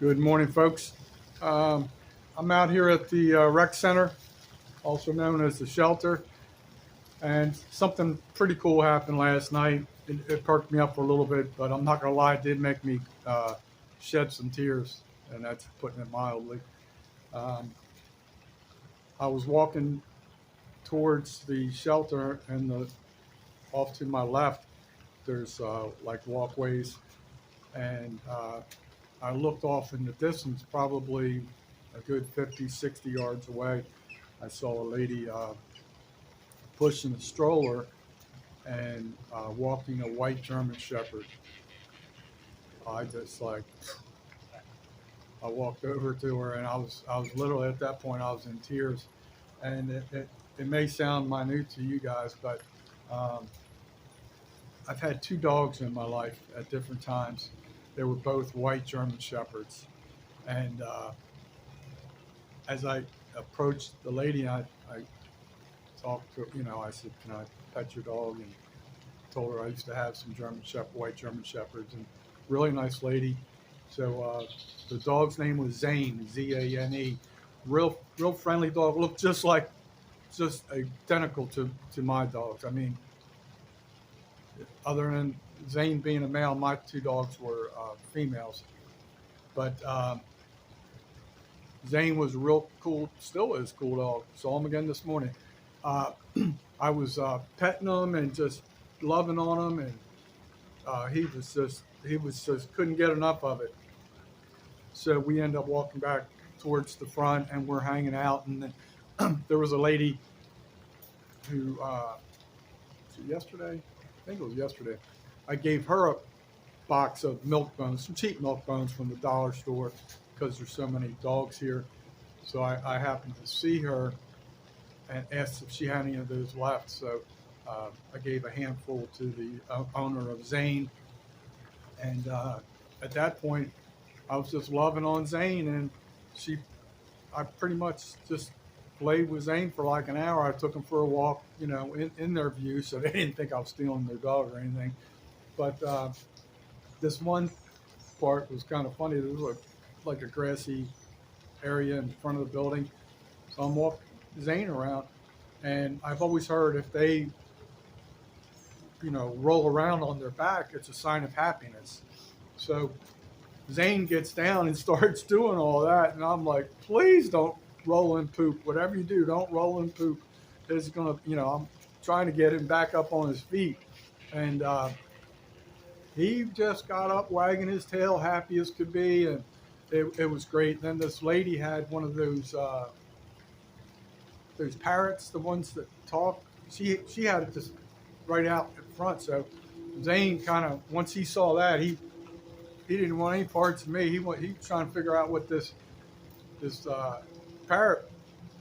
Good morning, folks. Um, I'm out here at the rec center, also known as the shelter, and something pretty cool happened last night. It perked me up for a little bit, but I'm not gonna lie, it did make me shed some tears, and that's putting it mildly. Um, I was walking towards the shelter, and off to my left, there's like walkways, and I looked off in the distance, probably a good 50, 60 yards away. I saw a lady pushing a stroller and walking a white German Shepherd. I just like I walked over to her and I was literally at that point I was in tears, and it may sound minute to you guys, but um, I've had two dogs in my life at different times. They were both white German Shepherds, and as I approached the lady, I talked to I said, "Can I pet your dog?" And told her I used to have some white German Shepherds, and really nice lady. So the dog's name was Zane, Zane. Real friendly dog. Looked just identical to my dogs. I mean, other than Zane being a male, my two dogs were females. But Zane was a real cool, still is a cool dog. Saw him again this morning. Uh, I was petting him and just loving on him, and he was just couldn't get enough of it. So we end up walking back towards the front, and we're hanging out. And then there was a lady who yesterday, I think it was yesterday. I gave her a box of milk bones, some cheap milk bones from the dollar store, because there's so many dogs here. So I happened to see her and asked if she had any of those left. So I gave a handful to the owner of Zane, and at that point, I was just loving on Zane, and she, I pretty much just played with Zane for like an hour. I took him for a walk, in their view, so they didn't think I was stealing their dog or anything. But this one part was kind of funny. There was like a grassy area in front of the building, so I'm walking Zane around, and I've always heard if they, roll around on their back, it's a sign of happiness. So Zane gets down and starts doing all that, and I'm like, please don't roll and poop. Whatever you do, don't roll and poop. It's gonna, I'm trying to get him back up on his feet, and he just got up, wagging his tail, happy as could be, and it was great. And then this lady had one of those parrots, the ones that talk. She had it just right out in front. So Zane kind of, once he saw that, he didn't want any parts of me. He was trying to figure out what this parrot.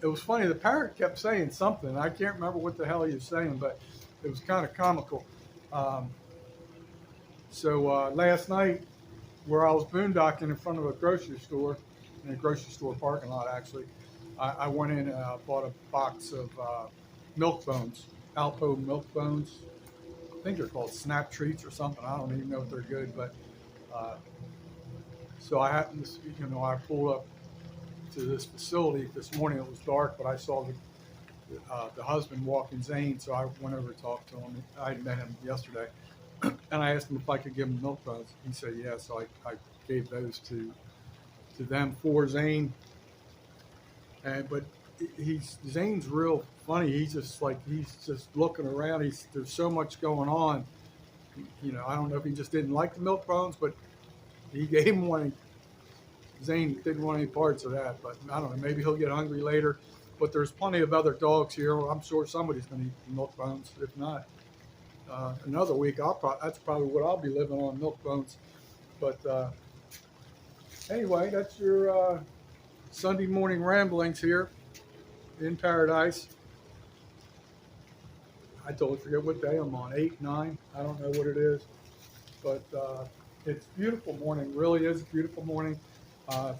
It was funny. The parrot kept saying something. I can't remember what the hell he was saying, but it was kind of comical. Um, so last night, where I was boondocking in front of a grocery store, in a grocery store parking lot, actually, I went in and bought a box of milk bones, Alpo milk bones. I think they're called Snap Treats or something. I don't even know if they're good, but uh, so I happened to, I pulled up to this facility this morning. It was dark, but I saw the husband walking Zane, so I went over to talk to him. I met him yesterday, and I asked him if I could give him milk bones. He said yes, so I gave those to them for Zane. And but Zane's real funny. He's just looking around. There's so much going on. I don't know if he just didn't like the milk bones, but he gave him one. Zane didn't want any parts of that, but I don't know. Maybe he'll get hungry later. But there's plenty of other dogs here. I'm sure somebody's going to eat the milk bones. If not, another week, that's probably what I'll be living on, milk bones. But anyway, that's your Sunday morning ramblings here in paradise. I totally forget what day I'm on, 8, 9. I don't know what it is, but it's a beautiful morning. Really is a beautiful morning.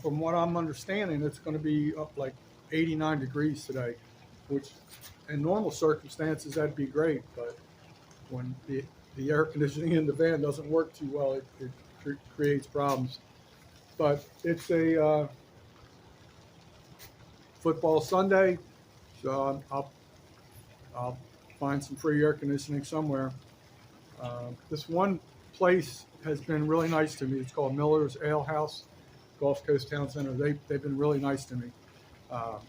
From what I'm understanding, it's going to be up like 89 degrees today, which in normal circumstances that'd be great. But when the air conditioning in the van doesn't work too well, it creates problems. But it's a football Sunday, so I'll find some free air conditioning somewhere. This one place has been really nice to me. It's called Miller's Ale House, Gulf Coast Town Center. They've been really nice to me. Uh,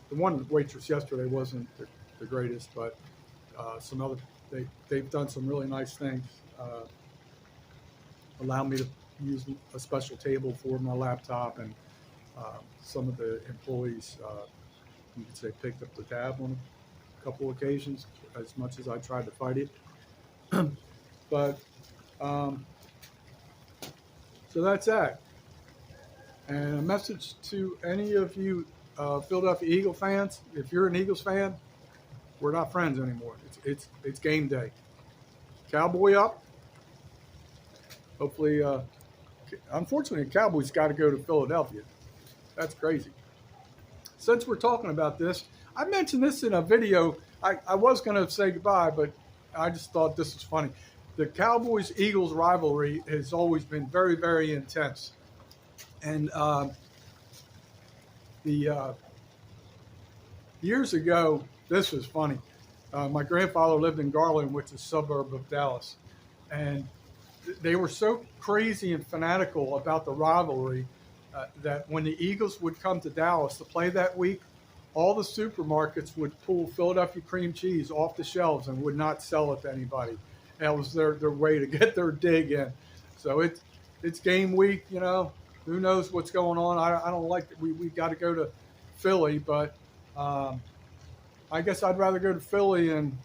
the one waitress yesterday wasn't the greatest, but some other they've done some really nice things. Allow me to use a special table for my laptop, and some of the employees, you could say, picked up the tab on a couple occasions, as much as I tried to fight it. But so that's that. And a message to any of you Philadelphia Eagle fans: if you're an Eagles fan, we're not friends anymore. It's game day. Cowboy up. Hopefully, unfortunately, the Cowboys got to go to Philadelphia. That's crazy. Since we're talking about this, I mentioned this in a video. I was going to say goodbye, but I just thought this was funny. The Cowboys-Eagles rivalry has always been very, very intense. And the years ago, this was funny. My grandfather lived in Garland, which is a suburb of Dallas. And they were so crazy and fanatical about the rivalry that when the Eagles would come to Dallas to play that week, all the supermarkets would pull Philadelphia cream cheese off the shelves and would not sell it to anybody. That was their way to get their dig in. So it's game week, you know. Who knows what's going on? I don't like that we got to go to Philly, but I guess I'd rather go to Philly in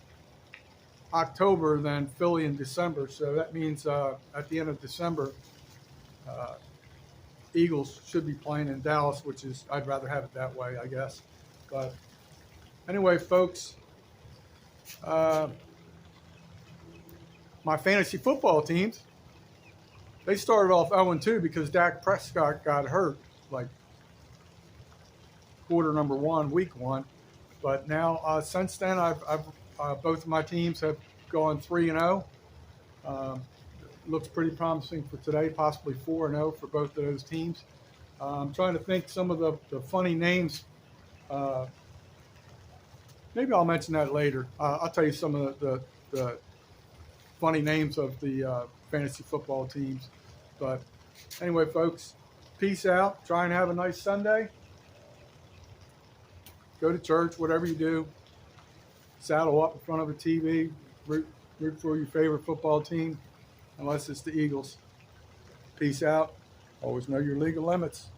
October than Philly in December. So that means at the end of December, Eagles should be playing in Dallas, which is, I'd rather have it that way, I guess. But anyway, folks, my fantasy football teams, they started off 0-2 because Dak Prescott got hurt like quarter number 1, week 1. But now since then, I've both of my teams have gone 3-0. Looks pretty promising for today, possibly 4-0 for both of those teams. I'm trying to think some of the funny names. Maybe I'll mention that later. I'll tell you some of the funny names of the fantasy football teams. But anyway, folks, peace out. Try and have a nice Sunday. Go to church, whatever you do. Saddle up in front of a TV. Root for your favorite football team, unless it's the Eagles. Peace out. Always know your legal limits.